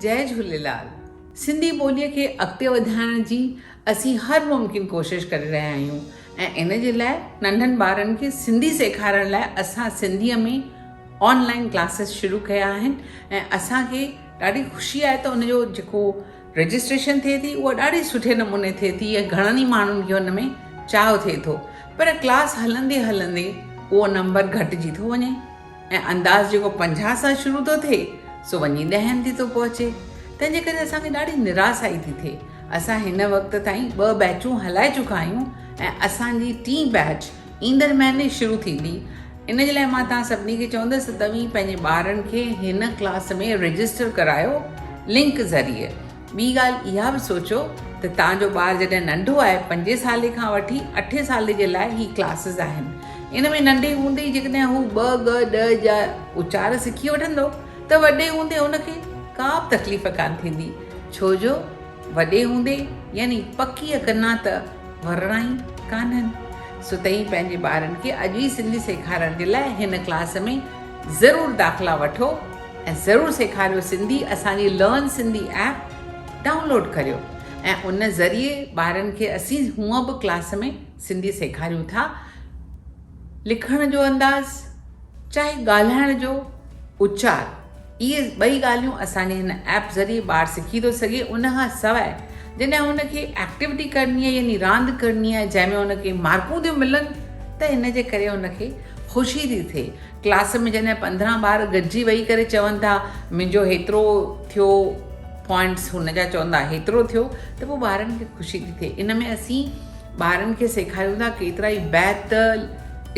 जय झूलेलाल। सिंधी ॿोलीअ खे अॻिते वधाइण जी असीं हर मुमकिन कोशिशि करे रहिया आहियूं ऐं इन जे लाइ नंढनि ॿारनि खे सिंधी सेखारण लाइ असां सिंधीअ में ऑनलाइन क्लासिस शुरू कया आहिनि ऐं असांखे ॾाढी ख़ुशी आहे त उनजो जेको रजिस्ट्रेशन थिए थी उहा ॾाढी सुठे नमूने थिए थी ऐं घणनि ई माण्हुनि खे उन में चाव थिए थो, पर क्लास हलंदे हलंदे उहो नंबर घटिजी थो वञे ऐं अंदाज़ जेको 50 सां शुरू थो थिए सो वञी 10 ते थो पहुचे। तंहिंजे करे असांखे ॾाढी निराशाई थी थिए। असां हिन वक़्त ताईं 2 बैचूं हलाए चुका आहियूं ऐं असांजी टी बैच ईंदड़ महीने शुरू थींदी। इन जे लाइ मां तव्हां सभिनी खे चवंदसि त तव्हीं पंहिंजे ॿारनि खे हिन क्लास में रजिस्टर करायो लिंक ज़रिए। ॿी ॻाल्हि इहा बि सोचो त तव्हांजो ॿारु जॾहिं नंढो आहे 5 साले खां वठी 8 साले जे लाइ ही क्लासिस आहिनि। इन में नंढे हूंदे ई जेकॾहिं हू 2 ग ॾ जा उचार सिखी वठंदो त वॾे हूंदे हुनखे का बि तकलीफ़ कान थींदी, छो जो वॾे हूंदे यानी पकी कना त वरणा ई कान्हनि। सो तव्हीं पंहिंजे ॿारनि खे अॼु ई सिंधी सेखारण जे लाइ हिन क्लास में ज़रूरु दाख़िला वठो ऐं ज़रूरु सेखारियो सिंधी। असांजी लर्न सिंधी ऐप डाउनलोड करियो ऐं उन ज़रिए ॿारनि खे असीं हूअं बि क्लास में सिंधी सेखारियूं था। लिखण जो अंदाज़ चाहे ॻाल्हाइण जो उचार, इहे 2 ॻाल्हियूं असांजे हिन ऐप ज़रिए ॿारु सिखी थो सघे। उन खां सवाइ जॾहिं हुनखे एक्टिविटी करणी आहे यानी रांदि करणी आहे जंहिंमें हुनखे मार्कूं थियूं मिलनि त इन जे करे हुनखे ख़ुशी थी थिए। क्लास में जॾहिं 15 ॿार गॾिजी वेही करे चवनि था मुंहिंजो हेतिरो थियो पॉइंट्स, हुन जा चवंदा हेतिरो थियो, त पोइ ॿारनि खे ख़ुशी थी थिए। इन में असीं ॿारनि खे सेखारियूं था केतिरा ई बैत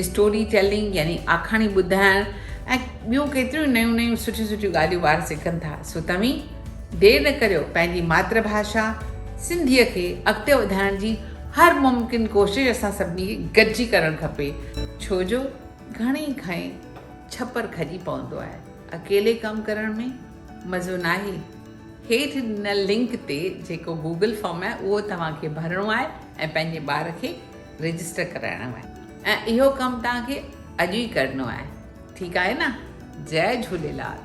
स्टोरी टेलिंग यानी आखाणी ॿुधाइण ऐं ॿियूं केतिरियूं नयूं सुठियूं ॻाल्हियूं ॿार सिखनि था। सो तव्हीं देरि न करियो, पंहिंजी मातृभाषा सिंधीअ खे अॻिते वधाइण जी हर मुमकिन कोशिशि असां सभिनी खे गॾिजी करणु खपे, छो जो घणेई खां छपर खॼी पवंदो आहे। अकेले कमु करण में मज़ो न आहे। हेठि ॾिनल लिंक ते जेको गूगल फॉर्म आहे उहो तव्हांखे भरिणो आहे ऐं पंहिंजे ॿार खे रजिस्टर कराइणो आहे ऐं इहो कमु तव्हांखे अॼु ई करिणो आहे। ठीकु आहे न? जय झूलेलाल।